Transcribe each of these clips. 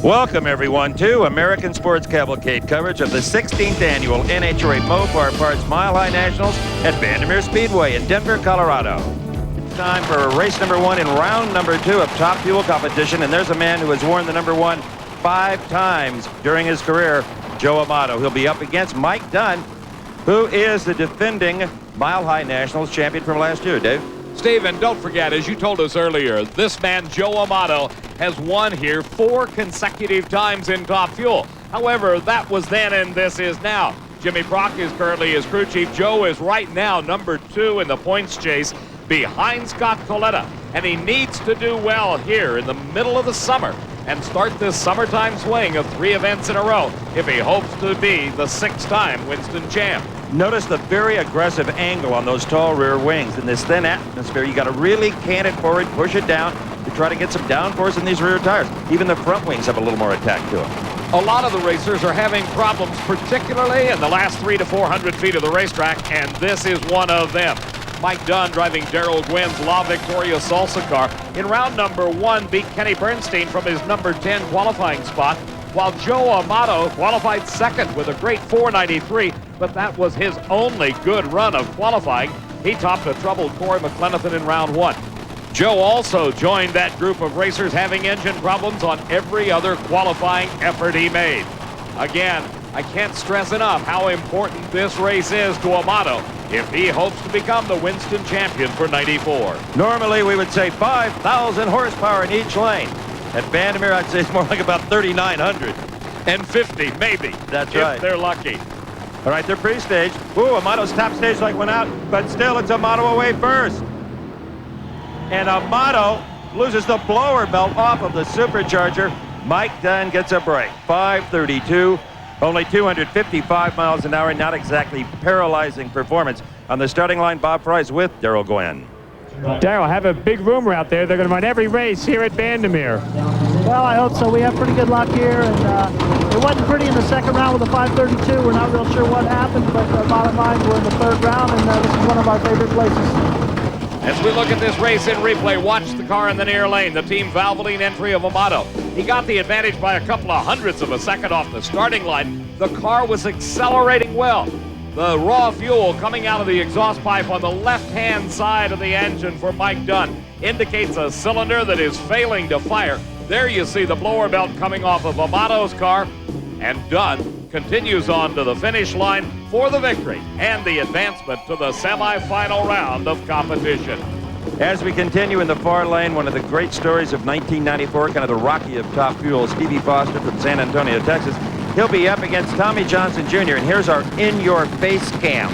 Welcome, everyone, to American Sports Cavalcade coverage of the 16th Annual NHRA Mopar Parts Mile High Nationals at Bandimere Speedway in Denver, Colorado. Time for race number 1 in round number 2 of top fuel competition, and there's a man who has worn the number 1 5 times during his career, Joe Amato. He'll be up against Mike Dunn, who is the defending Mile High Nationals champion from last year. Dave? Steve, and don't forget, as you told us earlier, this man, Joe Amato, has won here 4 consecutive times in top fuel. However, that was then and this is now. Jimmy Brock is currently his crew chief. Joe is right now number 2 in the points chase behind Scott KALITTA. And he needs to do well here in the middle of the summer and start this summertime swing of 3 events in a row if he hopes to be the 6th-time Winston champ. Notice the very aggressive angle on those tall rear wings. In this thin atmosphere, you got to really can it forward, push it down to try to get some downforce in these rear tires. Even the front wings have a little more attack to them. A lot of the racers are having problems, particularly in the last 300 to 400 feet of the racetrack, and this is one of them. Mike Dunn, driving Darrell GWYNN's La Victoria Salsa car, in round number 1 beat Kenny Bernstein from his number 10 qualifying spot, while Joe Amato qualified 2nd with a great 493, but that was his only good run of qualifying. He topped a troubled Corey McLenithan in round 1. Joe also joined that group of racers having engine problems on every other qualifying effort he made. Again, I can't stress enough how important this race is to Amato if he hopes to become the Winston champion for '94. Normally, we would say 5,000 horsepower in each lane. At Bandimere, I'd say it's more like about 3,900. And 50, maybe. That's right. If they're lucky. All right, they're pre-staged. Ooh, Amato's top stage light went out, but still it's Amato away first. And Amato loses the blower belt off of the supercharger. Mike Dunn gets a break. 5:32, only 255 miles an hour, not exactly paralyzing performance. On the starting line, Bob Fry's with Darrell GWYNN. Darrell, have a big rumor out there. They're going to run every race here at Bandimere. Well, I hope so. We have pretty good luck here, and it wasn't pretty in the 2nd round with the 532. We're not real sure what happened, but bottom line, we're in the 3rd round, and this is one of our favorite places. As we look at this race in replay, watch the car in the near lane, the Team Valvoline entry of Amato. He got the advantage by a couple of hundredths of a second off the starting line. The car was accelerating well. The raw fuel coming out of the exhaust pipe on the left-hand side of the engine for Mike Dunn indicates a cylinder that is failing to fire. There you see the blower belt coming off of Amato's car, and Dunn continues on to the finish line for the victory and the advancement to the semifinal round of competition. As we continue in the far lane, one of the great stories of 1994, kind of the Rocky of top fuel, Stevie Foster from San Antonio, Texas. He'll be up against Tommy Johnson Jr., and here's our in-your-face cam.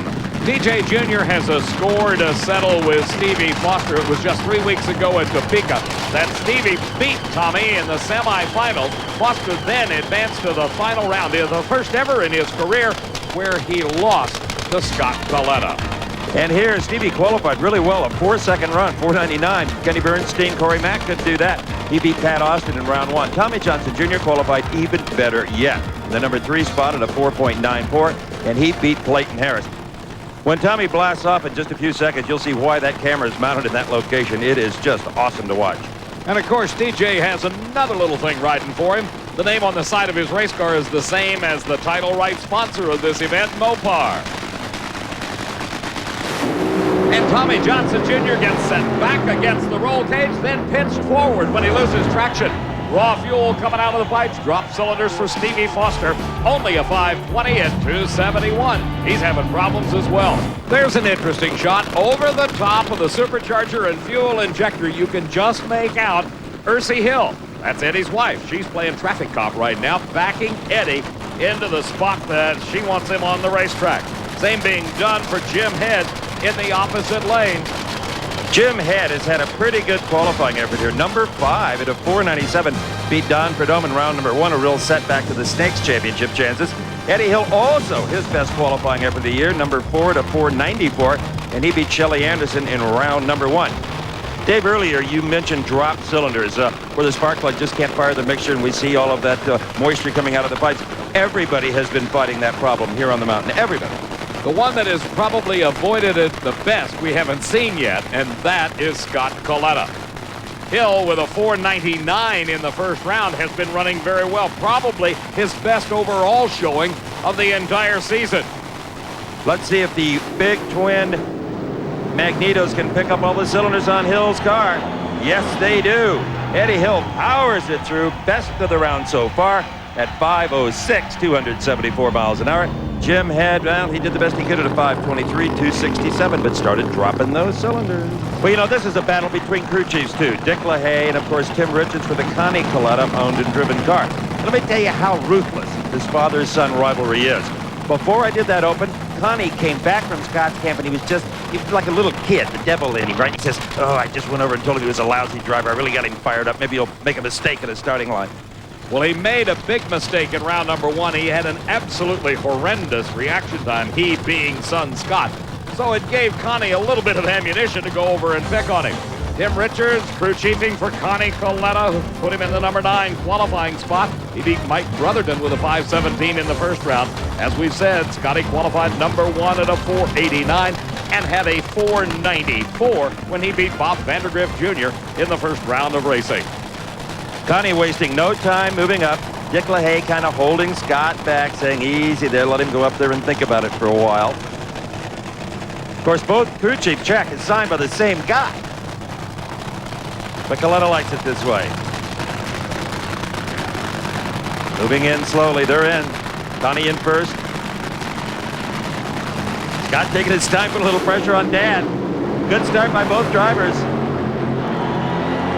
TJ Jr. has a score to settle with Stevie Foster. It was just 3 weeks ago at Topeka that Stevie beat Tommy in the semifinals. Foster then advanced to the final round. It is the first ever in his career where he lost to Scott KALITTA. And here, Stevie qualified really well, a 4-second run, 499. Kenny Bernstein, Corey Mack couldn't do that. He beat Pat Austin in round 1. Tommy Johnson Jr. qualified even better yet. The number 3 spot at a 4.94, and he beat Clayton Harris. When Tommy blasts off in just a few seconds, you'll see why that camera is mounted in that location. It is just awesome to watch. And of course, TJ has another little thing riding for him. The name on the side of his race car is the same as the title right sponsor of this event, Mopar. And Tommy Johnson Jr. gets set back against the roll cage, then pitched forward when he loses traction. Raw fuel coming out of the pipes. Drop cylinders for Stevie Foster. Only a 520 and 271. He's having problems as well. There's an interesting shot over the top of the supercharger and fuel injector. You can just make out Ursi Hill. That's Eddie's wife. She's playing traffic cop right now, backing Eddie into the spot that she wants him on the racetrack. Same being done for Jim Head in the opposite lane. Jim Head has had a pretty good qualifying effort here. Number 5 at a 497 beat Don Prudhomme in round number 1, a real setback to the Snakes championship chances. Eddie Hill also his best qualifying effort of the year, number 4 at a 494, and he beat Shelly Anderson in round number 1. Dave, earlier you mentioned drop cylinders where the spark plug just can't fire the mixture, and we see all of that moisture coming out of the pipes. Everybody has been fighting that problem here on the mountain. Everybody. The one that has probably avoided it the best we haven't seen yet, and that is Scott KALITTA. Hill with a 4.99 in the first round has been running very well. Probably his best overall showing of the entire season. Let's see if the big twin magnetos can pick up all the cylinders on Hill's car. Yes, they do. Eddie Hill powers it through, best of the round so far at 5:06, 274 miles an hour. Jim Head, well, he did the best he could at a 5:23, 267, but started dropping those cylinders. Well, you know, this is a battle between crew chiefs, too. Dick LaHaye and, of course, Tim Richards for the Connie KALITTA owned and driven car. Let me tell you how ruthless this father-son rivalry is. Before I did that open, Connie came back from Scott's camp, and he was like a little kid, the devil in him, right? He says, oh, I just went over and told him he was a lousy driver. I really got him fired up. Maybe he'll make a mistake at the starting line. Well, he made a big mistake in round number 1. He had an absolutely horrendous reaction time, he being son Scott. So it gave Connie a little bit of ammunition to go over and pick on him. Tim Richards, crew chiefing for Connie KALITTA, who put him in the number 9 qualifying spot. He beat Mike Brotherton with a 5:17 in the first round. As we've said, Scotty qualified number 1 at a 4.89 and had a 4.94 when he beat Bob Vandergrift Jr. in the first round of racing. Connie wasting no time moving up. Dick LaHaye kind of holding Scott back, saying, easy there, let him go up there and think about it for a while. Of course, both crew chief check is signed by the same guy. But KALITTA likes it this way. Moving in slowly, they're in. Connie in first. Scott taking his time, put a little pressure on Dad. Good start by both drivers.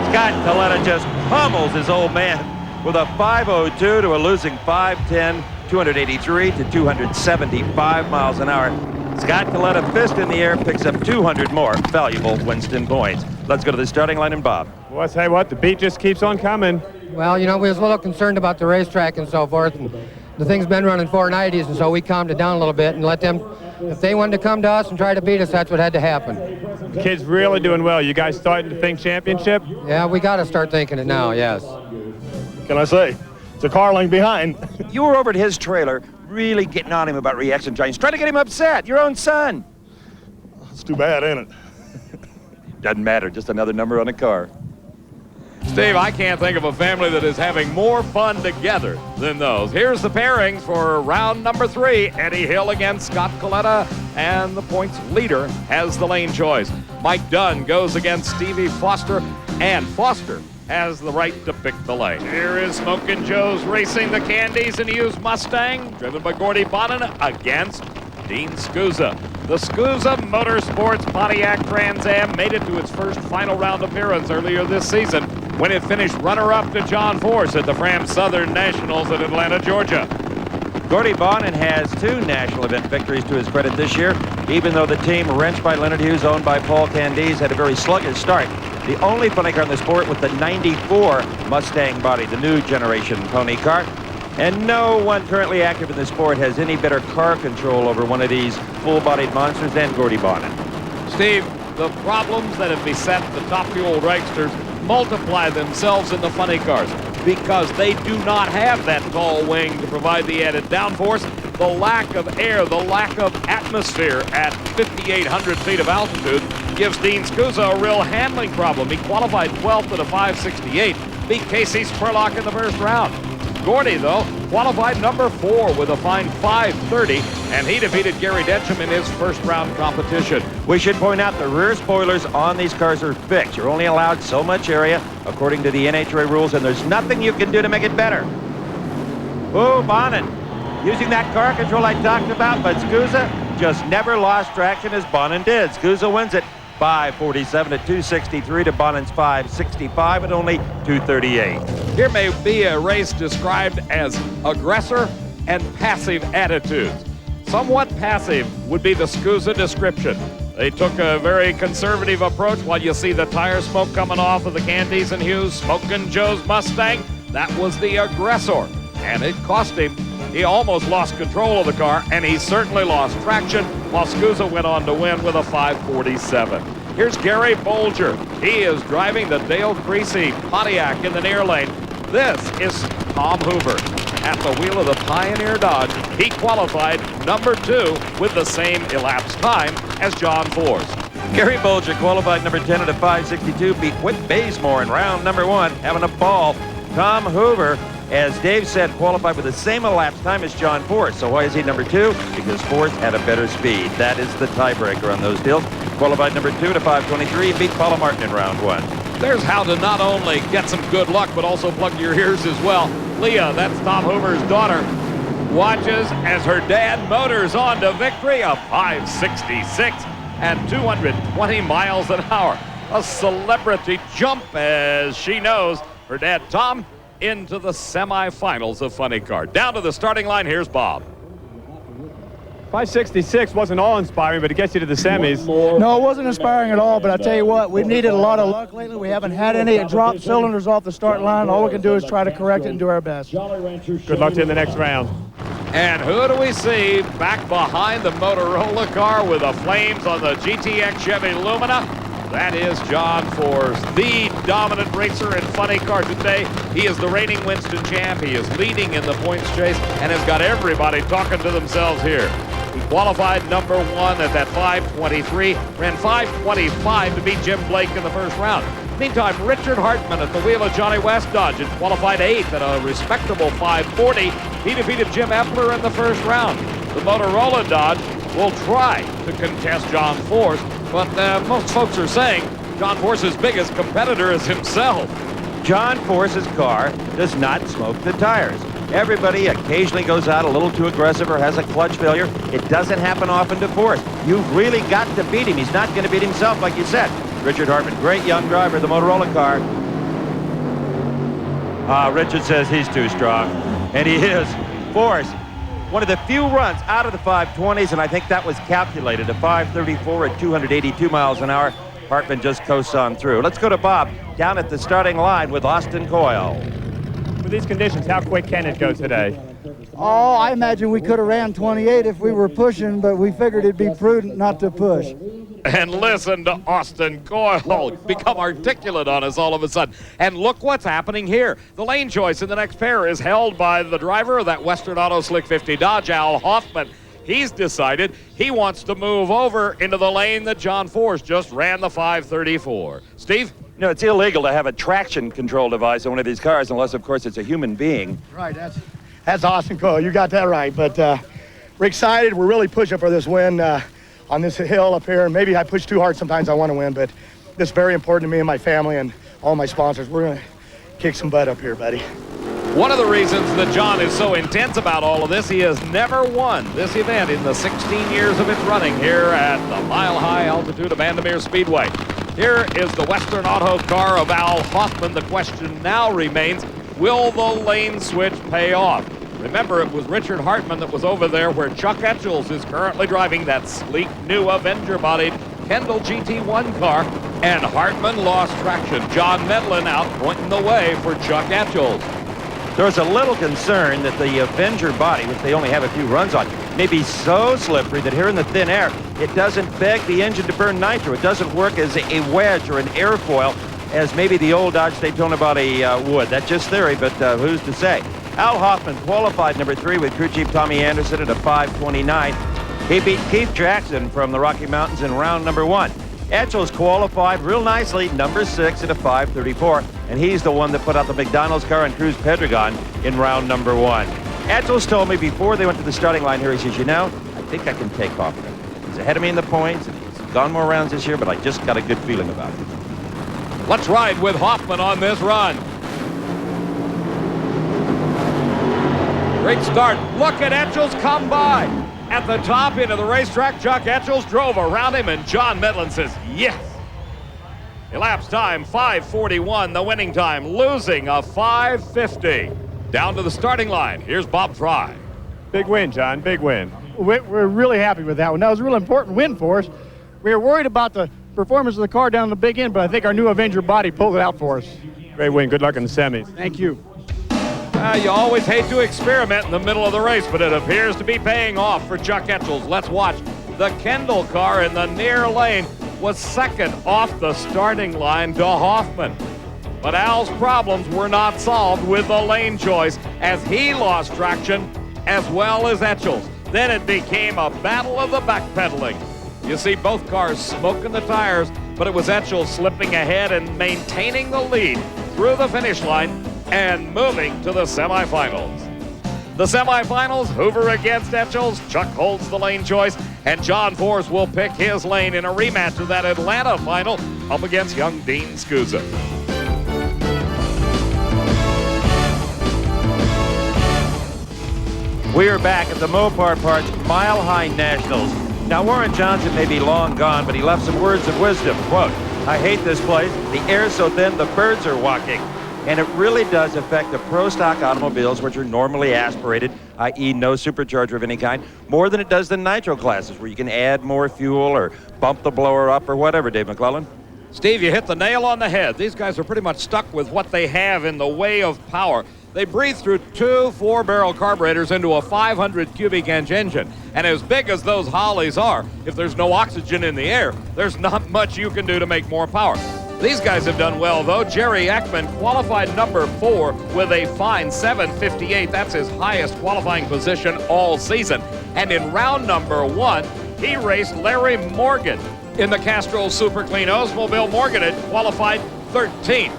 Scott KALITTA just pummels his old man with a 5:02 to a losing 5:10, 283 to 275 miles an hour. Scott KALITTA, fist in the air, picks up 200 more valuable Winston points. Let's go to the starting line and Bob. Well, I say what, the beat just keeps on coming. Well, you know, we was a little concerned about the racetrack and so forth, and the thing's been running 490s, and so we calmed it down a little bit and let them, if they wanted to come to us and try to beat us, that's what had to happen. The kid's really doing well. You guys starting to think championship? Yeah, we got to start thinking it now, yes. Can I say? It's a car length behind. You were over at his trailer, really getting on him about reaction times, trying to get him upset. Your own son. It's too bad, ain't it? Doesn't matter, just another number on a car. Steve, I can't think of a family that is having more fun together than those. Here's the pairings for round number 3. Eddie Hill against Scott KALITTA, and the points leader has the lane choice. Mike Dunn goes against Stevie Foster, and Foster has the right to pick the lane. Here is Smokin' Joe's racing the Candies in a used Mustang, driven by Gordy Bonin against Dean Scusa. The Scusa Motorsports Pontiac Trans Am made it to its first final round appearance earlier this season when it finished runner-up to John Force at the Fram Southern Nationals in Atlanta, Georgia. Gordy Bonin has 2 national event victories to his credit this year, even though the team wrenched by Leonard Hughes, owned by Paul Candies, had a very sluggish start. The only funny car in the sport with the 94 Mustang body, the new generation pony car. And no one currently active in the sport has any better car control over one of these full-bodied monsters than Gordy Bonin. Steve, the problems that have beset the top fuel dragsters multiply themselves in the funny cars because they do not have that tall wing to provide the added downforce. The lack of air, the lack of atmosphere at 5,800 feet of altitude gives Dean Scusa a real handling problem. He qualified 12th at a 568, beat Casey Spurlock in the first round. Gordy, though, qualified number 4 with a fine 530, and he defeated Gary Densham in his first round competition. We should point out the rear spoilers on these cars are fixed. You're only allowed so much area according to the NHRA rules, and there's nothing you can do to make it better. Oh, Bonin, using that car control I talked about, but Scusa just never lost traction as Bonin did. Scusa wins it 547 at 263 to Bonin's 565 at only 238. Here may be a race described as aggressor and passive attitudes. Somewhat passive would be the Scusa description. They took a very conservative approach. While you see the tire smoke coming off of the Candies and Hughes Smokin' Joe's Mustang, that was the aggressor, and it cost him. He almost lost control of the car, and he certainly lost traction, while Scusa went on to win with a 547. Here's Gary Bolger. He is driving the Dale Creasy Pontiac in the near lane. This is Tom Hoover at the wheel of the Pioneer Dodge. He qualified number 2 with the same elapsed time as John Force. Gary Bolger qualified number 10 at a 5:62, beat Whit Bazemore in round number 1, having a ball. Tom Hoover, as Dave said, qualified with the same elapsed time as John Force. So why is he number 2? Because Force had a better speed. That is the tiebreaker on those deals. Qualified number 2 at a 5:23, beat Paula Martin in round 1. There's how to not only get some good luck, but also plug your ears as well. Leah, that's Tom Hoover's daughter, watches as her dad motors on to victory, a 5:66 at 220 miles an hour. A celebrity jump as she knows her dad, Tom, into the semifinals of Funny Car. Down to the starting line, here's Bob. 566 wasn't all inspiring, but it gets you to the semis. No, it wasn't inspiring at all, but I tell you what, we've needed a lot of luck lately. We haven't had any drop cylinders off the start line. All we can do is try to correct it and do our best. Good luck to you in the next round. And who do we see back behind the Motorola car with the flames on the GTX Chevy Lumina? That is John Force, the dominant racer in Funny Car today. He is the reigning Winston champ. He is leading in the points chase and has got everybody talking to themselves here. He qualified number 1 at that 5:23, ran 5:25 to beat Jim Blake in the first round. Meantime, Richard Hartman at the wheel of Johnny West Dodge had qualified 8th at a respectable 5:40. He defeated Jim Epler in the first round. The Motorola Dodge will try to contest John Force, but most folks are saying John Force's biggest competitor is himself. John Force's car does not smoke the tires. Everybody occasionally goes out a little too aggressive or has a clutch failure. It doesn't happen often to Force. You've really got to beat him. He's not going to beat himself, like you said. Richard Hartman, great young driver, the Motorola car. Richard says he's too strong, and he is. Force, one of the few runs out of the 520s, and I think that was calculated, a 5:34 at 282 miles an hour. Hartman just coasts on through. Let's go to Bob down at the starting line with Austin Coyle. With these conditions, how quick can it go today? Oh, I imagine we could have ran 28 if we were pushing, but we figured it'd be prudent not to push. And listen to Austin Coyle become articulate on us all of a sudden. And look what's happening here. The lane choice in the next pair is held by the driver of that Western Auto Slick 50 Dodge, Al Hoffman. He's decided he wants to move over into the lane that John Force just ran the 5:34. Steve? You know, it's illegal to have a traction control device on one of these cars unless, of course, it's a human being. Right, that's Austin Coyle. You got that right. But we're excited. We're really pushing for this win on this hill up here. Maybe I push too hard sometimes. I want to win, but this is very important to me and my family and all my sponsors. We're going to kick some butt up here, buddy. One of the reasons that John is so intense about all of this, he has never won this event in the 16 years of its running here at the mile-high altitude of Bandimere Speedway. Here is the Western Auto car of Al Hoffman. The question now remains, will the lane switch pay off? Remember, it was Richard Hartman that was over there where Chuck ETCHELLS is currently driving that sleek new Avenger-bodied Kendall GT1 car, and Hartman lost traction. John Medlin out pointing the way for Chuck ETCHELLS. There's a little concern that the Avenger body, which they only have a few runs on, may be so slippery that here in the thin air, it doesn't beg the engine to burn nitro. It doesn't work as a wedge or an airfoil as maybe the old Dodge Daytona body would. That's just theory, but who's to say? Al Hoffman qualified number 3 with crew chief Tommy Anderson at a 5:29. He beat Keith Jackson from the Rocky Mountains in round number 1. ETCHELLS qualified real nicely, number 6 at a 5:34, and he's the one that put out the McDonald's car and Cruz Pedregon in round number 1. ETCHELLS told me before they went to the starting line here, he says, you know, I think I can take Hoffman. He's ahead of me in the points, and he's gone more rounds this year, but I just got a good feeling about it. Let's ride with Hoffman on this run. Great start. Look at ETCHELLS come by. At the top into the racetrack, Chuck ETCHELLS drove around him, and John Medlin says, yes. Elapsed time, 5:41, the winning time, losing a 5:50. Down to the starting line, here's Bob Fry. Big win, John, big win. We're really happy with that one. That was a real important win for us. We were worried about the performance of the car down the big end, but I think our new Avenger body pulled it out for us. Great win. Good luck in the semis. Thank you. You always hate to experiment in the middle of the race, but it appears to be paying off for Chuck ETCHELLS. Let's watch. The Kendall car in the near lane was second off the starting line to Hoffman. But Al's problems were not solved with the lane choice as he lost traction as well as ETCHELLS. Then it became a battle of the backpedaling. You see both cars smoking the tires, but it was ETCHELLS slipping ahead and maintaining the lead through the finish line and moving to the semifinals. The semifinals, Hoover against ETCHELLS. Chuck holds the lane choice, and John Force will pick his lane in a rematch of that Atlanta final up against young Dean Scusa. We are back at the Mopar Parts Mile High Nationals. Now, Warren Johnson may be long gone, but he left some words of wisdom. Quote, "I hate this place. The air's so thin, the birds are walking." And it really does affect the pro stock automobiles, which are normally aspirated, i.e. no supercharger of any kind, more than it does the nitro classes, where you can add more fuel or bump the blower up or whatever, Dave McClellan. Steve, you hit the nail on the head. These guys are pretty much stuck with what they have in the way of power. They breathe through two 4-barrel carburetors into a 500 cubic inch engine. And as big as those Hollies are, if there's no oxygen in the air, there's not much you can do to make more power. These guys have done well, though. Jerry ECKMAN qualified number 4 with a fine 7:58. That's his highest qualifying position all season. And in round number 1, he raced Larry Morgan in the Castrol Super Clean Oldsmobile. Morgan had qualified 13th.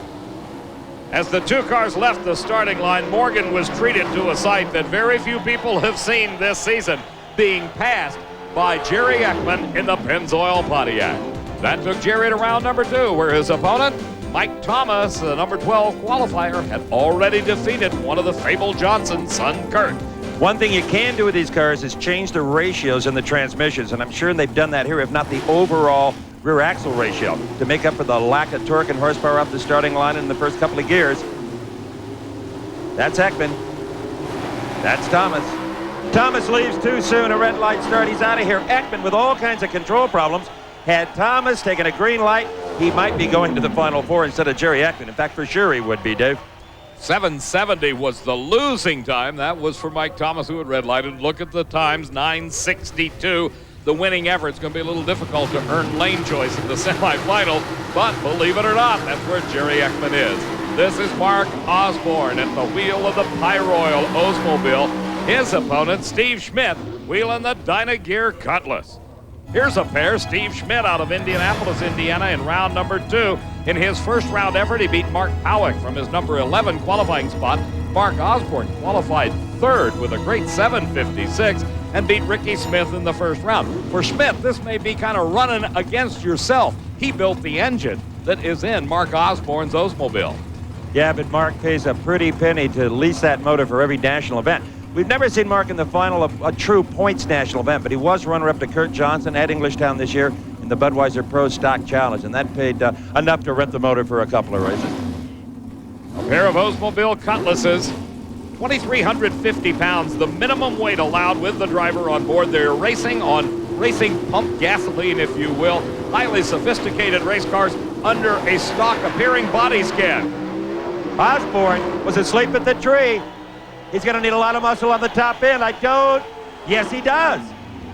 As the two cars left the starting line, Morgan was treated to a sight that very few people have seen this season, being passed by Jerry ECKMAN in the Pennzoil Pontiac. That took Jerry to round number 2, where his opponent, Mike Thomas, the number 12 qualifier, had already defeated one of the fabled Johnson's, son Kurt. One thing you can do with these cars is change the ratios in the transmissions, and I'm sure they've done that here, if not the overall rear axle ratio, to make up for the lack of torque and horsepower up the starting line in the first couple of gears. That's ECKMAN. That's Thomas. Thomas leaves too soon. A red light start. He's out of here. ECKMAN, with all kinds of control problems, had Thomas taken a green light, he might be going to the Final Four instead of Jerry ECKMAN. In fact, for sure he would be, Dave. 7:70 was the losing time. That was for Mike Thomas, who had red lighted. Look at the times, 9:62. The winning effort's going to be a little difficult to earn lane choice in the semifinal, but believe it or not, that's where Jerry ECKMAN is. This is Mark Osborne at the wheel of the Pyroil Oldsmobile. His opponent, Steve Schmidt, wheeling the Dynagear Cutlass. Here's a pair, Steve Schmidt out of Indianapolis, Indiana, in round number 2. In his first round effort, he beat Mark Powick from his number 11 qualifying spot. Mark Osborne qualified 3rd with a great 7:56 and beat Ricky Smith in the first round. For Schmidt, this may be kind of running against yourself. He built the engine that is in Mark Osborne's Oldsmobile. Yeah, but Mark pays a pretty penny to lease that motor for every national event. We've never seen Mark in the final of a true points national event, but he was runner-up to Kurt Johnson at Englishtown this year in the Budweiser Pro Stock Challenge, and that paid enough to rent the motor for a couple of races. A pair of Oldsmobile Cutlasses, 2,350 pounds, the minimum weight allowed with the driver on board. They're racing on racing pump gasoline, if you will. Highly sophisticated race cars under a stock appearing body skin. Osborne was asleep at the tree. He's going to need a lot of muscle on the top end. Yes, he does.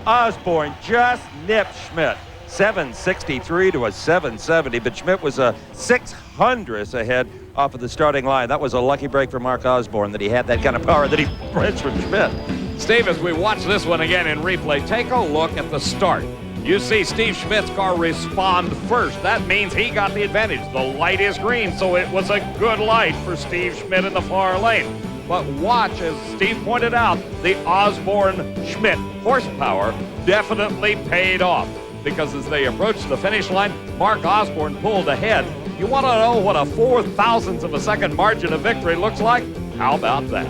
Osborne just nipped Schmidt. 763 to a 770, but Schmidt was a 600th ahead off of the starting line. That was a lucky break for Mark Osborne that he had that kind of power that he bridged from Schmidt. Steve, as we watch this one again in replay, take a look at the start. You see Steve Schmidt's car respond first. That means he got the advantage. The light is green, so it was a good light for Steve Schmidt in the far lane. But watch, as Steve pointed out, the Osborne-Schmidt horsepower definitely paid off, because as they approached the finish line, Mark Osborne pulled ahead. You want to know what a 4/1000th of a second margin of victory looks like? How about that?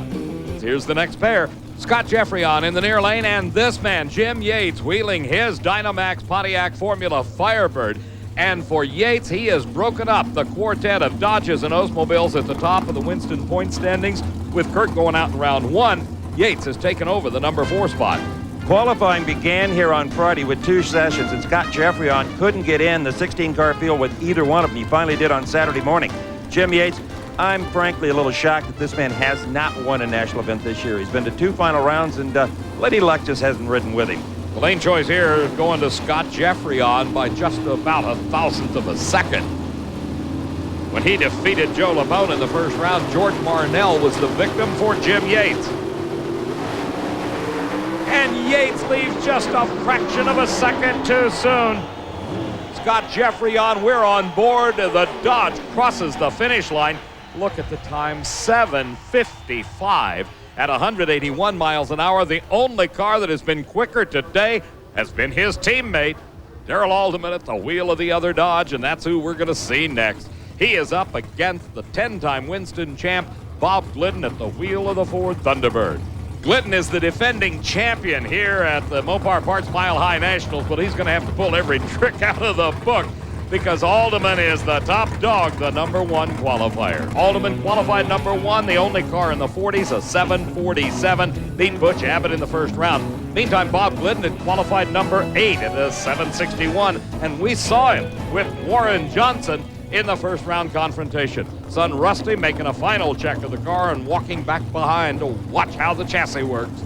Here's the next pair. Scott Jeffreyon in the near lane, and this man, Jim Yates, wheeling his Dynamax Pontiac Formula Firebird. And for Yates, he has broken up the quartet of Dodges and Oldsmobiles at the top of the Winston point standings. With Kurt going out in round 1, Yates has taken over the number 4 spot. Qualifying began here on Friday with 2 sessions, and Scott Jeffreyon couldn't get in the 16-car field with either one of them. He finally did on Saturday morning. Jim Yates, I'm frankly a little shocked that this man has not won a national event this year. He's been to 2 final rounds, and Lady Luck just hasn't ridden with him. The lane choice here is going to Scott Jeffreyon by just about 1/1000th of a second. When he defeated Joe LeBone in the first round, George Marnell was the victim for Jim Yates. And Yates leaves just a fraction of a second too soon. Scott Jeffrey on, we're on board. The Dodge crosses the finish line. Look at the time, 7:55 at 181 miles an hour. The only car that has been quicker today has been his teammate, Darrell Alderman, at the wheel of the other Dodge, and that's who we're going to see next. He is up against the 10-time Winston champ, Bob GWYNN, at the wheel of the Ford Thunderbird. GWYNN is the defending champion here at the Mopar Parts Mile High Nationals, but he's going to have to pull every trick out of the book because Alderman is the top dog, the #1 qualifier. Alderman qualified #1, the only car in the 40s, a 747, beat Butch Abbott in the first round. Meantime, Bob GWYNN had qualified #8 at a 761, and we saw him with Warren Johnson in the first round confrontation. Son Rusty making a final check of the car and walking back behind to watch how the chassis works.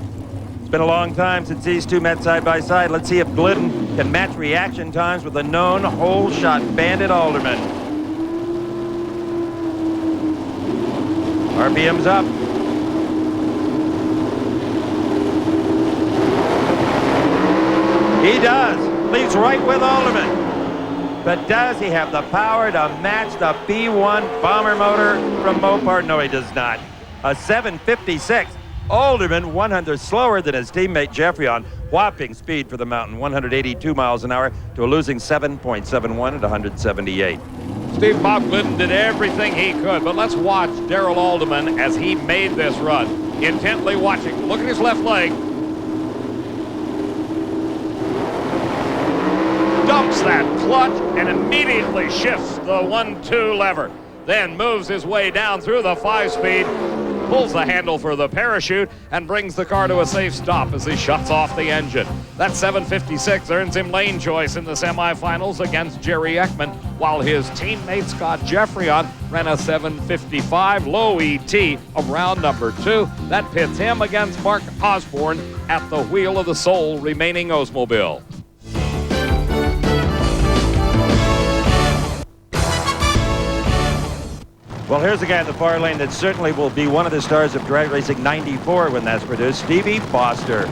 It's been a long time since these two met side by side. Let's see if GWYNN can match reaction times with the known whole shot bandit Alderman. RPM's up. He does. Leaves right with Alderman. But does he have the power to match the B1 bomber motor from Mopar? No, he does not. A 756. Alderman 100 slower than his teammate Jeffrey on whopping speed for the mountain, 182 miles an hour to a losing 7.71 at 178. Steve, Bob GWYNN did everything he could, but let's watch Darrell Alderman as he made this run. Intently watching. Look at his left leg. Dumps that clutch and immediately shifts the 1-2 lever. Then moves his way down through the 5-speed, pulls the handle for the parachute, and brings the car to a safe stop as he shuts off the engine. That 756 earns him lane choice in the semifinals against Jerry ECKMAN, while his teammate Scott Jeffrey ran a 755 low ET of round #2. That pits him against Mark Osborne at the wheel of the sole remaining Oldsmobile. Well, here's a guy in the far lane that certainly will be one of the stars of Drag Racing '94 when that's produced, Stevie Foster.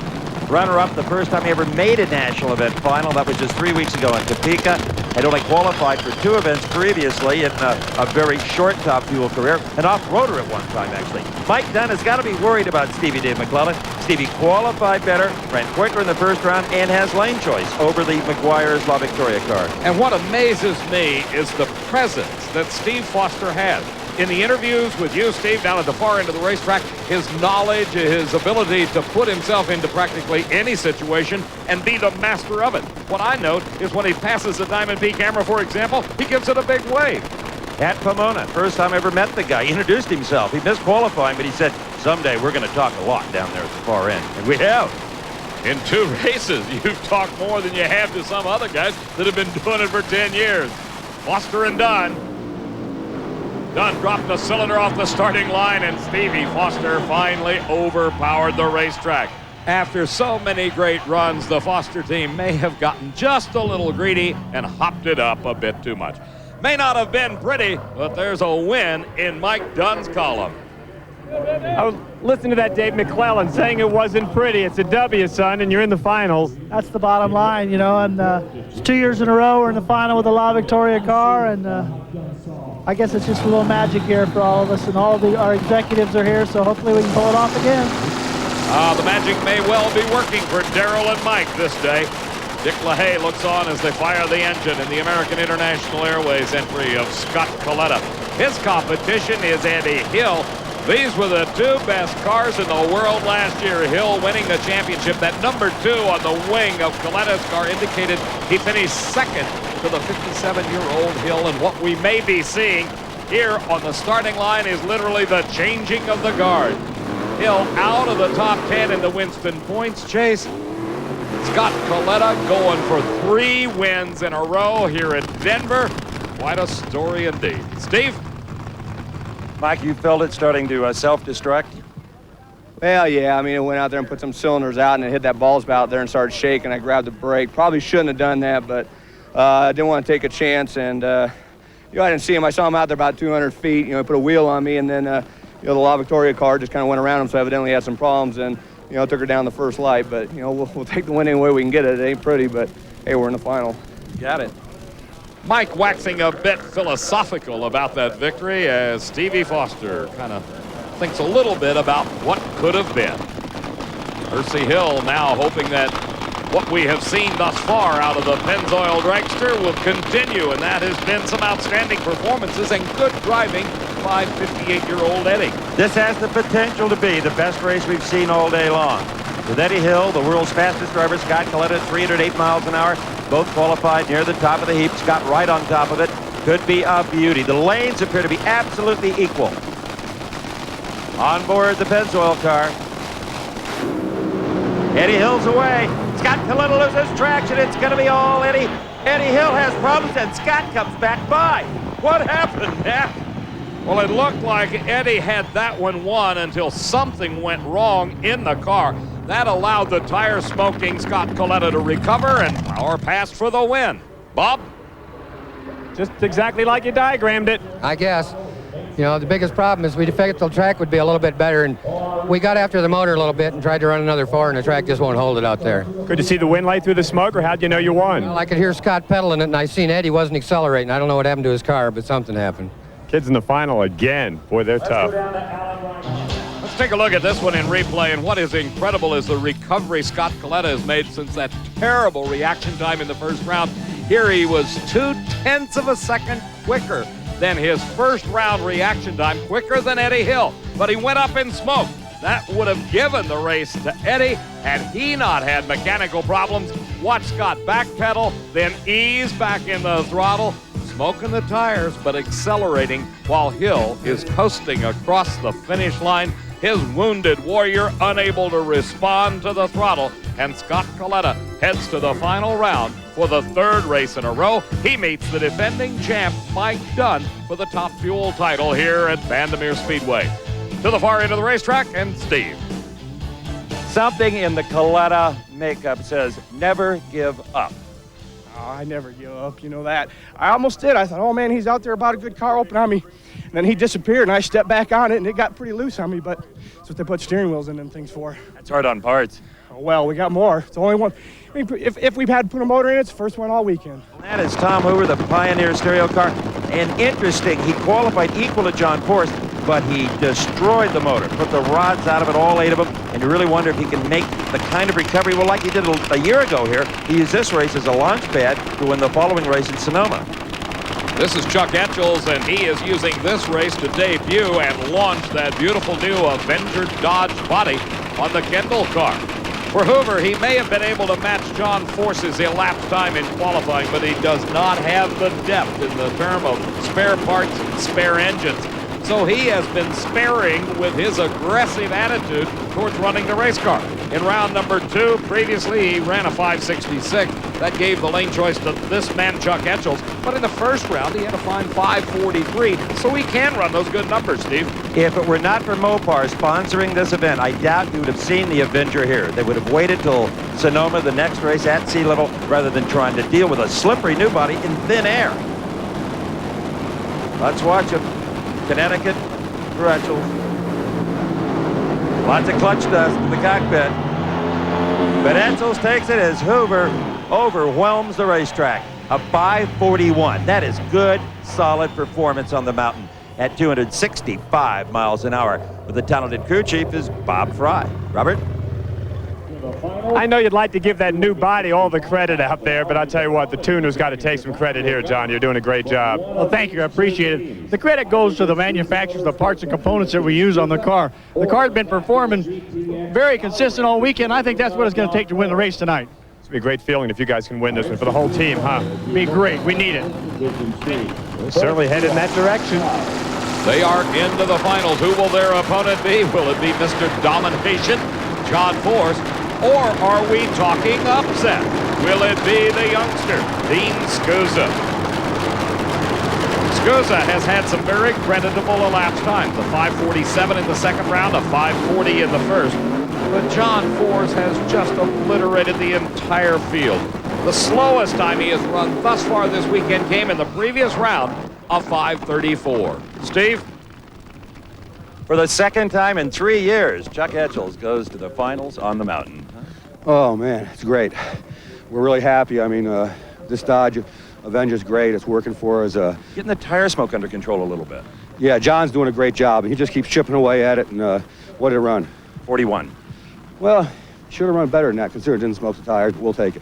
Runner-up the first time he ever made a national event final. That was just 3 weeks ago in Topeka. Had only qualified for 2 events previously in a very short top fuel career. An off-roader at one time, actually. Mike Dunn has got to be worried about Stevie Dave McClellan. Stevie qualified better, ran quicker in the first round, and has lane choice over the McGuire's La Victoria car. And what amazes me is the presence that Steve Foster has. In the interviews with you, Steve, down at the far end of the racetrack, his knowledge, his ability to put himself into practically any situation and be the master of it. What I note is when he passes the Diamond P camera, for example, he gives it a big wave. At Pomona, first time I ever met the guy. He introduced himself. He missed qualifying, but he said, someday we're going to talk a lot down there at the far end. And we have. In 2 races, you've talked more than you have to some other guys that have been doing it for 10 years. Foster and Dunn. Dunn dropped the cylinder off the starting line, and Stevie Foster finally overpowered the racetrack. After so many great runs, the Foster team may have gotten just a little greedy and hopped it up a bit too much. May not have been pretty, but there's a win in Mike Dunn's column. I was listening to that Dave McClellan saying it wasn't pretty. It's a W, son, and you're in the finals. That's the bottom line, you know, and it's 2 years in a row we're in the final with the La Victoria car, and I guess it's just a little magic here for all of us, and all of our executives are here, so hopefully we can pull it off again. The magic may well be working for Darrell and Mike this day. Dick LaHaye looks on as they fire the engine in the American International Airways entry of Scott KALITTA. His competition is Eddie Hill. These were the 2 best cars in the world last year. Hill winning the championship. That #2 on the wing of KALITTA's car indicated he finished second to the 57-year-old Hill. And what we may be seeing here on the starting line is literally the changing of the guard. Hill out of the top 10 in the Winston points chase. Scott KALITTA going for 3 wins in a row here at Denver. Quite a story indeed. Steve? Mike, you felt it starting to self-destruct? Well, yeah, I mean, it went out there and put some cylinders out, and it hit that ball spout out there and started shaking. I grabbed the brake. Probably shouldn't have done that, but I didn't want to take a chance, and I didn't see him. I saw him out there about 200 feet. He put a wheel on me, and then the La Victoria car just kind of went around him, so evidently he had some problems. And took her down the first light. But, we'll take the win any way we can get it. It ain't pretty, but, hey, we're in the final. Got it. Mike waxing a bit philosophical about that victory as Stevie Foster kind of thinks a little bit about what could have been. Percy Hill now hoping that what we have seen thus far out of the Pennzoil dragster will continue, and that has been some outstanding performances and good driving by 58-year-old Eddie. This has the potential to be the best race we've seen all day long. With Eddie Hill, the world's fastest driver, Scott KALITTA, 308 miles an hour, both qualified near the top of the heap. Scott right on top of it. Could be a beauty. The lanes appear to be absolutely equal. On board the Pennzoil car. Eddie Hill's away. Scott KALITTA loses traction. It's going to be all Eddie. Eddie Hill has problems, and Scott comes back by. What happened, Matt? Well, it looked like Eddie had that one won until something went wrong in the car. That allowed the tire-smoking Scott KALITTA to recover and power past for the win. Bob? Just exactly like you diagrammed it. I guess. The biggest problem is we figured the track would be a little bit better, and we got after the motor a little bit and tried to run another 4, and the track just won't hold it out there. Good to see the wind light through the smoke, or how'd you know you won? Well, I could hear Scott pedaling it, and I seen Eddie wasn't accelerating. I don't know what happened to his car, but something happened. Kids in the final again. Boy, they're tough. Let's take a look at this one in replay, and what is incredible is the recovery Scott KALITTA has made since that terrible reaction time in the first round. Here he was 0.2 of a second quicker than his first round reaction time, quicker than Eddie Hill, but he went up in smoke. That would have given the race to Eddie had he not had mechanical problems. Watch Scott backpedal, then ease back in the throttle, smoking the tires, but accelerating while Hill is coasting across the finish line. His wounded warrior unable to respond to the throttle, and Scott KALITTA heads to the final round for the 3rd race in a row. He meets the defending champ Mike Dunn for the top fuel title here at Bandimere Speedway. To the far end of the racetrack, and Steve. Something in the KALITTA makeup says never give up. Oh, I never give up, you know that. I almost did. I thought, oh man, he's out there about a good car open on me. And then he disappeared, and I stepped back on it, and it got pretty loose on me, but that's what they put steering wheels in them things for. That's hard on parts. Oh, well, we got more. It's the only one. I mean, if we've had to put a motor in, it's the first one all weekend. That is Tom Hoover, the Pioneer stereo car. And interesting, he qualified equal to John Force, but he destroyed the motor, put the rods out of it, all 8 of them, and you really wonder if he can make the kind of recovery, well, like he did a year ago here. He used this race as a launch pad to win the following race in Sonoma. This is Chuck Etchells, and he is using this race to debut and launch that beautiful new Avenger Dodge body on the Kendall car. For Hoover, he may have been able to match John Force's elapsed time in qualifying, but he does not have the depth in the term of spare parts and spare engines. So he has been sparing with his aggressive attitude towards running the race car. In round number 2, previously he ran a 566. That gave the lane choice to this man, Chuck Etchells. But in the first round, he had a fine 543. So he can run those good numbers, Steve. If it were not for Mopar sponsoring this event, I doubt you would have seen the Avenger here. They would have waited till Sonoma, the next race at sea level, rather than trying to deal with a slippery new body in thin air. Let's watch him. Connecticut, Etchells. Lots of clutch dust in the cockpit. But Etchells takes it as Hoover overwhelms the racetrack. A 541. That is good, solid performance on the mountain at 265 miles an hour. With the talented crew chief is Bob Fry. Robert? I know you'd like to give that new body all the credit out there, but I'll tell you what, the tuner's got to take some credit here, John. You're doing a great job. Well, thank you. I appreciate it. The credit goes to the manufacturers, the parts and components that we use on the car. The car's been performing very consistent all weekend. I think that's what it's going to take to win the race tonight. It's going to be a great feeling if you guys can win this one for the whole team, huh? Be great. We need it. We're certainly headed in that direction. They are into the finals. Who will their opponent be? Will it be Mr. Domination, John Force? Or are we talking upset? Will it be the youngster, Dean Scusa? Scusa has had some very creditable elapsed times. A 547 in the second round, a 540 in the first. But John Force has just obliterated the entire field. The slowest time he has run thus far this weekend came in the previous round, a 534. Steve? For the second time in 3 years, Chuck Etchells goes to the finals on the mountain. Oh, man, it's great. We're really happy. I mean, this Dodge Avenger's great. It's working for us. Getting the tire smoke under control a little bit. Yeah, John's doing a great job. He just keeps chipping away at it. And what did it run? 41. Well, should have run better than that, considering it didn't smoke the tires, but we'll take it.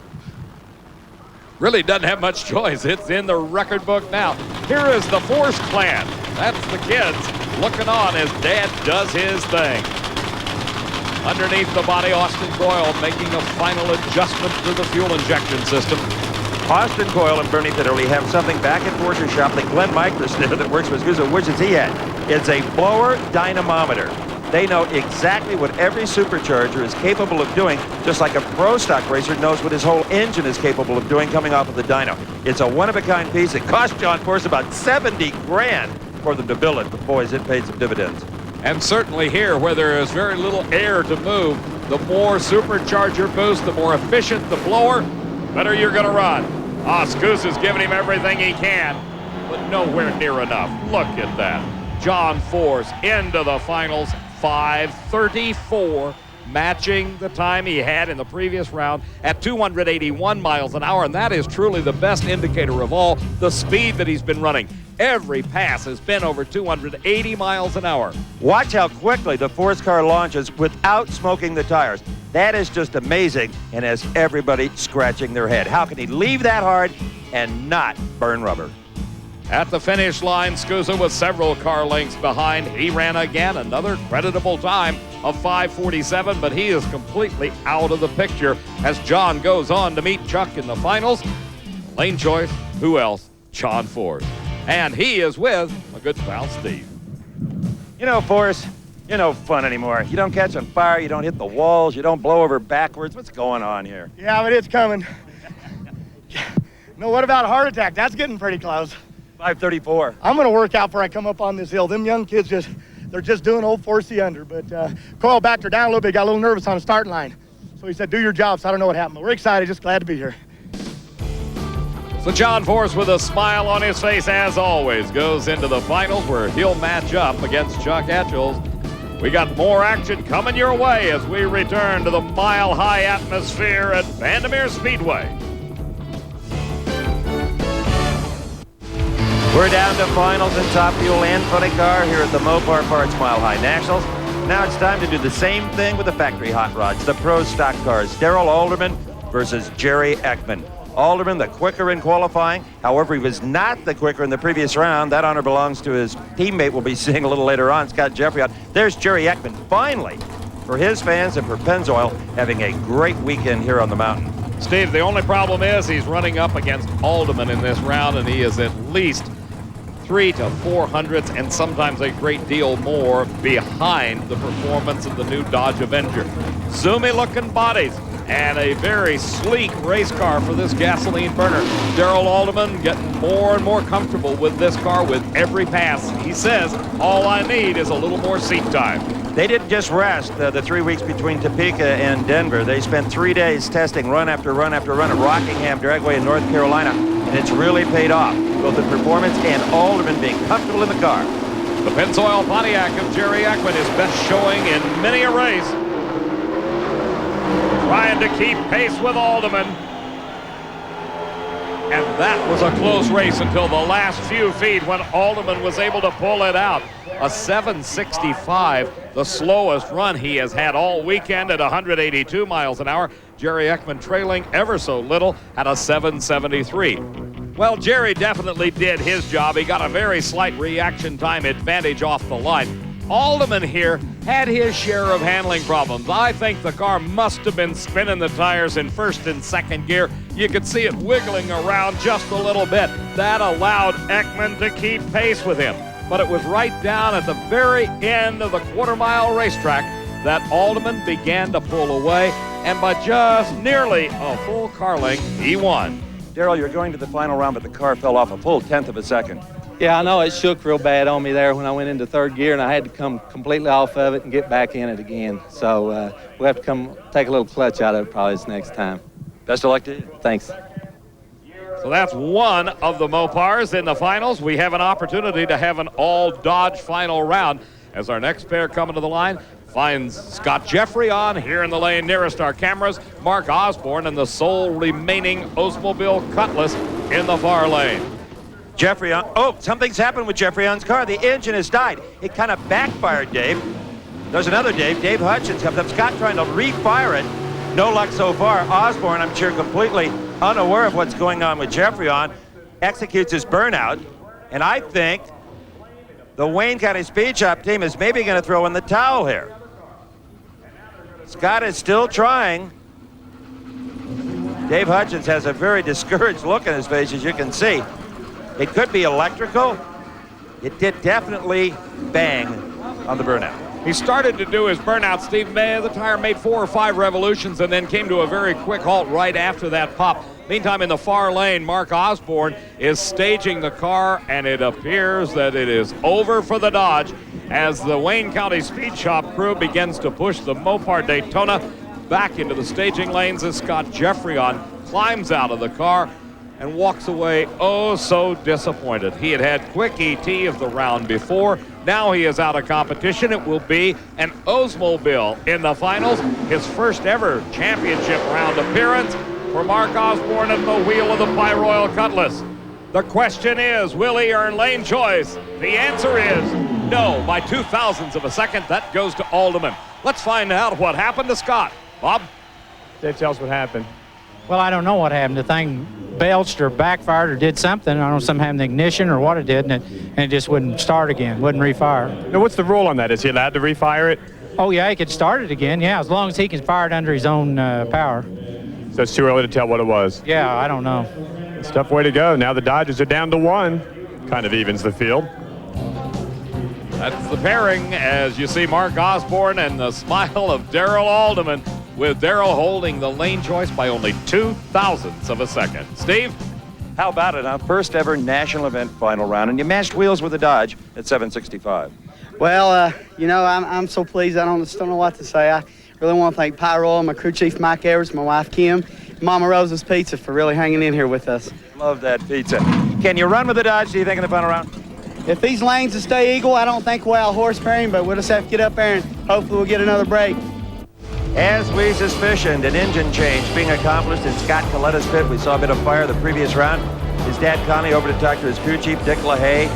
Really doesn't have much choice. It's in the record book now. Here is the Force Clan. That's the kids looking on as Dad does his thing. Underneath the body, Austin Coyle making a final adjustment to the fuel injection system. Austin Coyle and Bernie Fitterly have something back at Porsche shop that Glenn Micros did that works with Scusa, which is he had. It's a blower dynamometer. They know exactly what every supercharger is capable of doing, just like a pro stock racer knows what his whole engine is capable of doing coming off of the dyno. It's a one-of-a-kind piece. It cost John Force about 70 grand for them to build it, but boys, it paid some dividends. And certainly here, where there is very little air to move, the more supercharger boost, the more efficient the blower, better you're going to run. Scusa's giving him everything he can, but nowhere near enough. Look at that. John Force into the finals, 5:34, matching the time he had in the previous round at 281 miles an hour, and that is truly the best indicator of all, the speed that he's been running. Every pass has been over 280 miles an hour. Watch how quickly the Force car launches without smoking the tires. That is just amazing and has everybody scratching their head. How can he leave that hard and not burn rubber? At the finish line, Scusa was several car lengths behind. He ran again another creditable time of 5:47, but he is completely out of the picture as John goes on to meet Chuck in the finals. Lane choice, who else? John Force. And he is with a good pal, Steve. You know, Force, you're no fun anymore. You don't catch on fire, you don't hit the walls, you don't blow over backwards. What's going on here? Yeah, but it's coming. No, what about a heart attack? That's getting pretty close. 5:34. I'm going to work out before I come up on this hill. Them young kids they're just doing old Forcey under. But Coyle backed her down a little bit, got a little nervous on the starting line. So he said, do your job. So I don't know what happened. But we're excited, just glad to be here. So John Force, with a smile on his face as always, goes into the finals where he'll match up against Chuck Etchells. We got more action coming your way as we return to the mile-high atmosphere at Bandimere Speedway. We're down to finals in top fuel and funny car here at the Mopar Parts Mile High Nationals. Now it's time to do the same thing with the factory hot rods, the pro stock cars. Darrell Alderman versus Jerry ECKMAN. Alderman, the quicker in qualifying. However, he was not the quicker in the previous round. That honor belongs to his teammate we'll be seeing a little later on, Scott Jeffrey. There's Jerry ECKMAN, finally, for his fans and for Pennzoil, having a great weekend here on the mountain. Steve, the only problem is he's running up against Alderman in this round, and he is at least 3 to 4 hundredths and sometimes a great deal more behind the performance of the new Dodge Avenger. Zoomy looking bodies and a very sleek race car for this gasoline burner. Darrell Alderman getting more and more comfortable with this car with every pass. He says, all I need is a little more seat time. They didn't just rest the 3 weeks between Topeka and Denver. They spent 3 days testing run after run after run at Rockingham Dragway in North Carolina, and it's really paid off, both in performance and Alderman being comfortable in the car. The Pennzoil Pontiac of Jerry ECKMAN, his best showing in many a race. Trying to keep pace with Alderman. And that was a close race until the last few feet when Alderman was able to pull it out. A 7:65, the slowest run he has had all weekend at 182 miles an hour. Jerry ECKMAN trailing ever so little at a 7:73. Well, Jerry definitely did his job. He got a very slight reaction time advantage off the line. Alderman here had his share of handling problems. I think the car must have been spinning the tires in first and second gear. You could see it wiggling around just a little bit. That allowed ECKMAN to keep pace with him. But it was right down at the very end of the quarter-mile racetrack that Alderman began to pull away, and by just nearly a full car length, he won. Darrell, you're going to the final round, but the car fell off a full 1/10 of a second. Yeah, I know it shook real bad on me there when I went into third gear, and I had to come completely off of it and get back in it again. So we'll have to take a little clutch out of it probably this next time. Best of luck to you. Thanks. So that's one of the Mopars in the finals. We have an opportunity to have an all-Dodge final round as our next pair coming to the line finds Scott Jeffrey on here in the lane nearest our cameras, Mark Osborne and the sole remaining Oldsmobile Cutlass in the far lane. Jeffrey on, oh, something's happened with Jeffrey on's car. The engine has died. It kind of backfired, Dave. There's another Dave. Dave Hutchins comes up. Scott trying to refire it. No luck so far. Osborne, I'm sure, completely unaware of what's going on with Jeffrey on, executes his burnout. And I think the Wayne County Speed Shop team is maybe going to throw in the towel here. Scott is still trying. Dave Hutchins has a very discouraged look on his face, as you can see. It could be electrical. It did definitely bang on the burnout. He started to do his burnout, Steve. The tire made 4 or 5 revolutions and then came to a very quick halt right after that pop. Meantime, in the far lane, Mark Osborne is staging the car, and it appears that it is over for the Dodge as the Wayne County Speed Shop crew begins to push the Mopar Daytona back into the staging lanes as Scott Jeffrey climbs out of the car and walks away oh so disappointed. He had had quick ET of the round before. Now he is out of competition. It will be an Oldsmobile in the finals, his first ever championship round appearance for Mark Osborne at the wheel of the Pyroil Cutlass. The question is, will he earn lane choice? The answer is no. By 0.02 of a second, that goes to Alderman. Let's find out what happened to Scott. Bob? Dave, tell us what happened. Well, I don't know what happened. The thing belched or backfired or did something. I don't know, something happened to the ignition or what it did, and it just wouldn't start again, wouldn't refire. Now, what's the rule on that? Is he allowed to refire it? Oh, yeah, he could start it again, yeah, as long as he can fire it under his own power. So it's too early to tell what it was? Yeah, I don't know. It's a tough way to go. Now the Dodgers are down to 1. Kind of evens the field. That's the pairing as you see Mark Osborne and the smile of Darrell Alderman, with Darrell holding the lane choice by only 0.02 of a second. Steve? How about it, huh? First ever national event final round, and you matched wheels with the Dodge at 765. Well, you know, I'm so pleased. I just don't know what to say. I really want to thank Pyroil, my crew chief Mike Evers, my wife Kim, Mama Rosa's Pizza for really hanging in here with us. Love that pizza. Can you run with the Dodge, do you think, in the final round? If these lanes will stay equal, I don't think we'll horsepower him, but we'll just have to get up there and hopefully we'll get another break. As we suspicioned, an engine change being accomplished in Scott KALITTA's pit. We saw a bit of fire the previous round. His dad, Connie, over to talk to his crew chief, Dick LaHaye.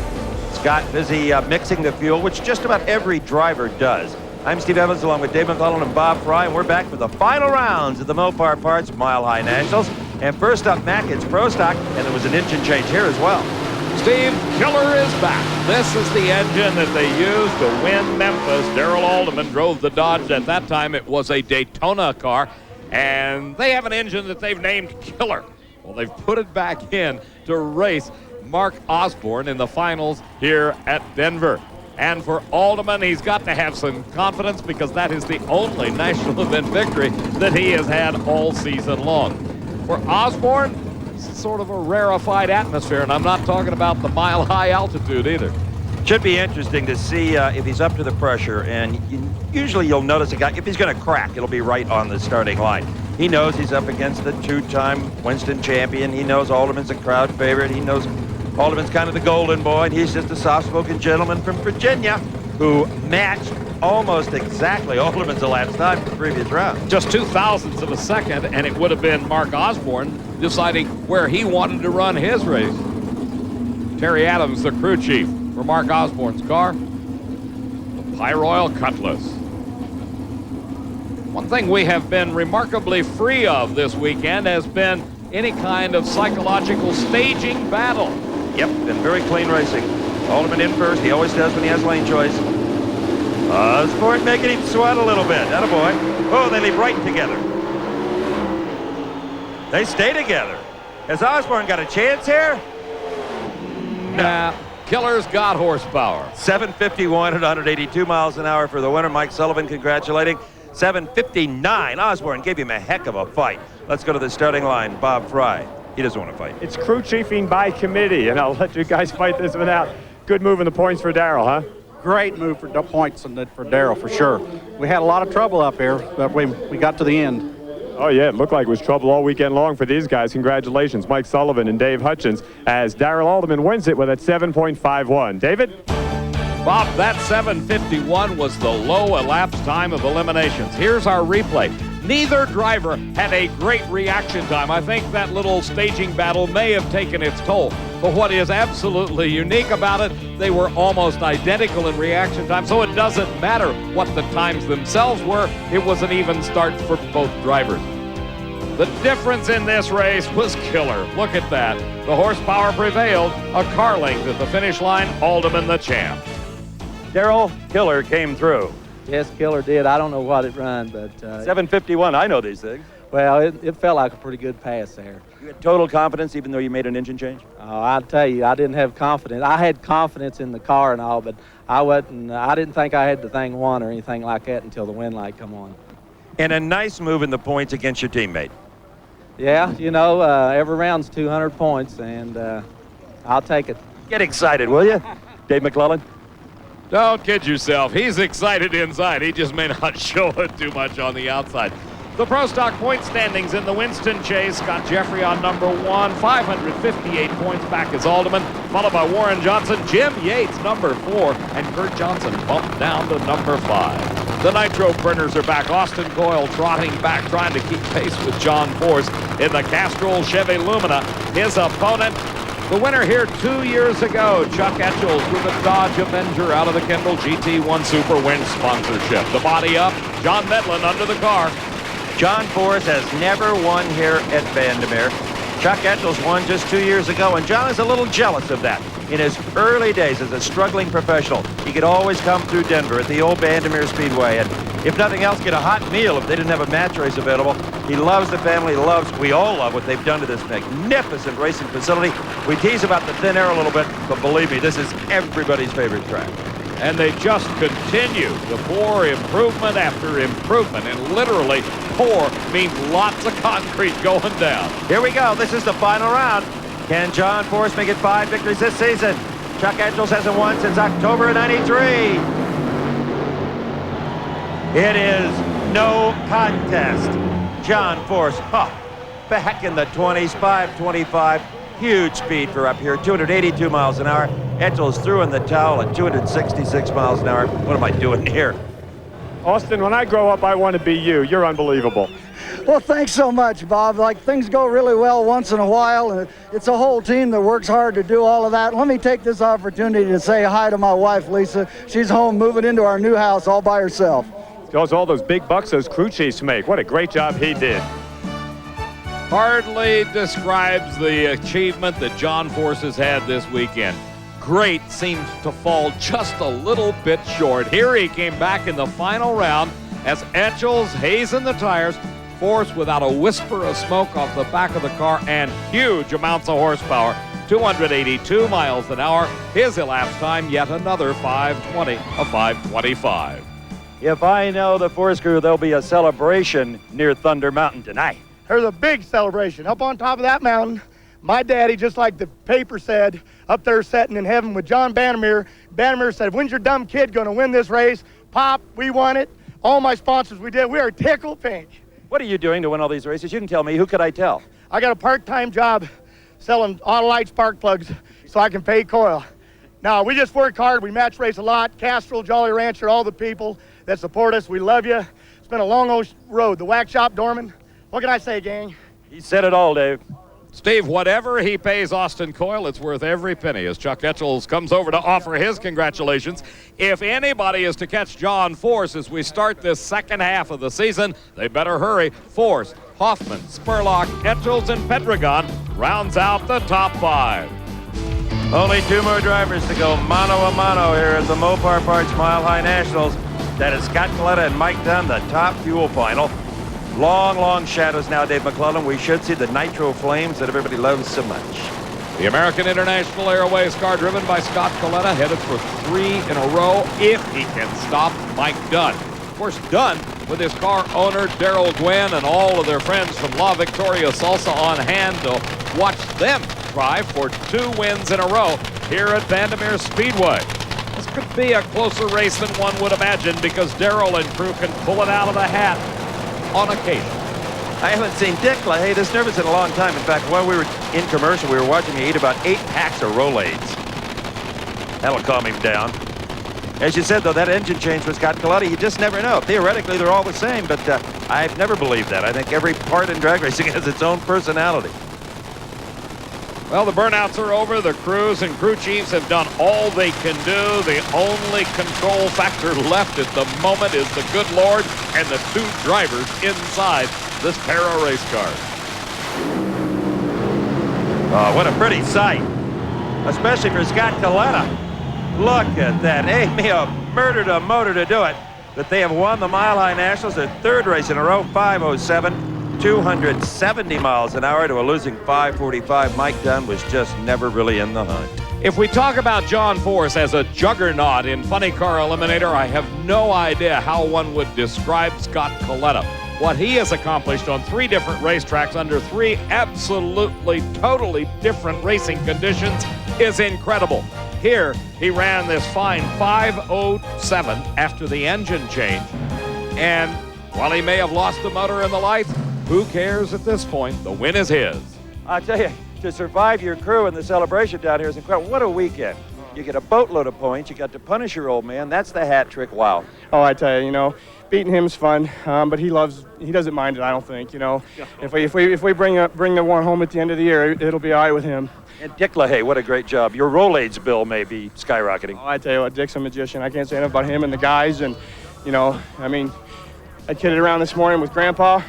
Scott busy mixing the fuel, which just about every driver does. I'm Steve Evans along with Dave McClellan and Bob Fry, and we're back for the final rounds of the Mopar Parts Mile High Nationals. And first up, Mac, it's Pro Stock, and there was an engine change here as well. Steve, Killer is back. This is the engine that they used to win Memphis. Darrell Alderman drove the Dodge. At that time, it was a Daytona car, and they have an engine that they've named Killer. Well, they've put it back in to race Mark Osborne in the finals here at Denver. And for Alderman, he's got to have some confidence because that is the only national event victory that he has had all season long. For Osborne, it's sort of a rarefied atmosphere, and I'm not talking about the mile-high altitude either. Should be interesting to see if he's up to the pressure, and usually you'll notice a guy, if he's going to crack, it'll be right on the starting line. He knows he's up against the 2-time Winston champion. He knows Alderman's a crowd favorite. He knows Alderman's kind of the golden boy, and he's just a soft-spoken gentleman from Virginia who matched almost exactly Alderman's the last time in the previous round. Just 0.02 of a second, and it would have been Mark Osborne deciding where he wanted to run his race. Terry Adams, the crew chief for Mark Osborne's car, the Pyroil Cutlass. One thing we have been remarkably free of this weekend has been any kind of psychological staging battle. Yep, been very clean racing. Alderman in first. He always does when he has lane choice. Osborne making him sweat a little bit. Attaboy. Oh, they leave right together. They stay together. Has Osborne got a chance here? Nah, Killer's got horsepower. 751 at 182 miles an hour for the winner. Mike Sullivan congratulating. 759. Osborne gave him a heck of a fight. Let's go to the starting line. Bob Fry. He doesn't want to fight. It's crew chiefing by committee, and I'll let you guys fight this one out. Good move in the points for Darrell, huh? Great move for the points for Darrell, for sure. We had a lot of trouble up here, but we got to the end. Oh, yeah, it looked like it was trouble all weekend long for these guys. Congratulations, Mike Sullivan and Dave Hutchins, as Darrell Alderman wins it with a 7.51. David? Bob, that 7:51 was the low elapsed time of eliminations. Here's our replay. Neither driver had a great reaction time. I think that little staging battle may have taken its toll. But what is absolutely unique about it, they were almost identical in reaction time, so it doesn't matter what the times themselves were. It was an even start for both drivers. The difference in this race was killer. Look at that. The horsepower prevailed. A car length at the finish line. Alderman the champ. Darrell, killer came through. Yes, killer did. I don't know what it run, but 7:51. I know these things. Well, it felt like a pretty good pass there. You had total confidence, even though you made an engine change. Oh, I'll tell you, I didn't have confidence. I had confidence in the car and all, but I didn't think I had the thing won or anything like that until the WYNN light come on. And a nice move in the points against your teammate. Yeah, you know, every round's 200 points, and I'll take it. Get excited, will you, Dave McClellan? Don't kid yourself. He's excited inside. He just may not show it too much on the outside. The Pro Stock point standings in the Winston chase. Scott Jeffrey on number 1, 558 points. Back is Alderman, followed by Warren Johnson, Jim Yates, number 4, and Kurt Johnson bumped down to number 5. The Nitro Burners are back. Austin Coyle trotting back, trying to keep pace with John Force in the Castrol Chevy Lumina. His opponent, the winner here 2 years ago, Chuck Etchells with a Dodge Avenger out of the Kendall GT1 Super Win sponsorship. The body up, John Medlin under the car. John Force has never won here at Bandimere. Chuck Etchells won just 2 years ago, and John is a little jealous of that. In his early days as a struggling professional, he could always come through Denver at the old Bandimere Speedway, and if nothing else, get a hot meal if they didn't have a match race available. He loves the family, we all love what they've done to this magnificent racing facility. We tease about the thin air a little bit, but believe me, this is everybody's favorite track. And they just continue to pour improvement after improvement, and literally pour means lots of concrete going down. Here we go. This is the final round. Can John Force make it 5 victories this season? Chuck Etchells hasn't won since October of '93. It is no contest. John Force, back in the 20s, 5:25. Huge speed for up here, 282 miles an hour. Etchells threw in the towel at 266 miles an hour. What am I doing here? Austin, when I grow up, I want to be you. You're unbelievable. Well, thanks so much, Bob. Like, things go really well once in a while, and it's a whole team that works hard to do all of that. Let me take this opportunity to say hi to my wife, Lisa. She's home moving into our new house all by herself. Goes all those big bucks those crew chiefs make. What a great job he did. Hardly describes the achievement that John Force has had this weekend. Great seems to fall just a little bit short. Here he came back in the final round as Etchells hazened the tires. Force without a whisper of smoke off the back of the car and huge amounts of horsepower. 282 miles an hour. His elapsed time, yet another 5:20, a 5:25. If I know the Force crew, there'll be a celebration near Thunder Mountain tonight. There's a big celebration up on top of that mountain. My daddy, just like the paper said, up there sitting in heaven with John Bandimere. Bandimere said, when's your dumb kid going to win this race? Pop, we won it. All my sponsors, we did. We are tickled pink. What are you doing to win all these races? You can tell me. Who could I tell? I got a part-time job selling Autolite spark plugs so I can pay Coyle. Now, we just work hard. We match race a lot. Castrol, Jolly Rancher, all the people that support us. We love you. It's been a long old road. The Wax Shop, Dorman. What can I say, gang? He said it all, Dave. Steve, whatever he pays Austin Coyle, it's worth every penny as Chuck Etchells comes over to offer his congratulations. If anybody is to catch John Force as we start this second half of the season, they better hurry. Force, Hoffman, Spurlock, Etchells, and Pedregon rounds out the top 5. Only 2 more drivers to go mano a mano here at the Mopar Parts Mile High Nationals. That is Scott KALITTA and Mike Dunn, the top fuel final. Long, long shadows now, Dave McClellan. We should see the nitro flames that everybody loves so much. The American International Airways car driven by Scott KALITTA headed for 3 in a row if he can stop Mike Dunn. Of course, Dunn with his car owner Darrell GWYNN and all of their friends from La Victoria Salsa on hand to watch them try for 2 wins in a row here at Bandimere Speedway. This could be a closer race than one would imagine because Darrell and crew can pull it out of the hat on occasion. I haven't seen Dick LaHaye this nervous in a long time. In fact, while we were in commercial, we were watching him eat about 8 packs of Rolaids. That'll calm him down. As you said, though, that engine change for Scott KALITTA, you just never know. Theoretically, they're all the same, but I've never believed that. I think every part in drag racing has its own personality. Well, the burnouts are over. The crews and crew chiefs have done all they can do. The only control factor left at the moment is the good Lord and the two drivers inside this pair of race cars. Oh, what a pretty sight, especially for Scott KALITTA. Look at that. Amy, a murder to motor to do it. But they have won the Mile High Nationals, their third race in a row, 5:07, 270 miles an hour to a losing 5:45. Mike Dunn was just never really in the hunt. If we talk about John Force as a juggernaut in Funny Car Eliminator, I have no idea how one would describe Scott KALITTA. What he has accomplished on 3 different racetracks under 3 absolutely, totally different racing conditions is incredible. Here, he ran this fine 5:07 after the engine change. And while he may have lost the motor and the lights, who cares at this point? The win is his. I tell you, to survive your crew in the celebration down here is incredible. What a weekend. You get a boatload of points. You got to punish your old man. That's the hat trick. Wow. Oh, I tell you, you know, beating him's fun, but he doesn't mind it, I don't think, you know. If we bring the one home at the end of the year, it'll be all right with him. And Dick LaHaye, what a great job. Your Rolaids bill may be skyrocketing. Oh, I tell you what, Dick's a magician. I can't say enough about him and the guys. And, you know, I mean, I kidded around this morning with Grandpa.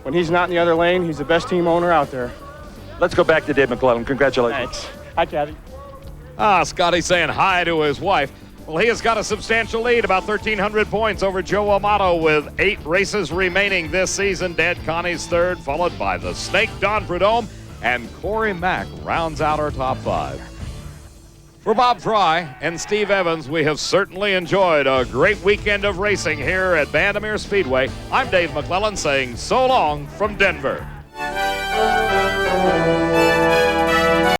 When he's not in the other lane, he's the best team owner out there. Let's go back to Dave McClellan. Congratulations. Thanks. Hi, Kathy. Scotty saying hi to his wife. Well, he has got a substantial lead, about 1,300 points over Joe Amato with 8 races remaining this season. Dad Connie's third, followed by the Snake Don Prudhomme, and Corey Mack rounds out our top 5. For Bob Fry and Steve Evans, we have certainly enjoyed a great weekend of racing here at Bandimere Speedway. I'm Dave McClellan saying so long from Denver.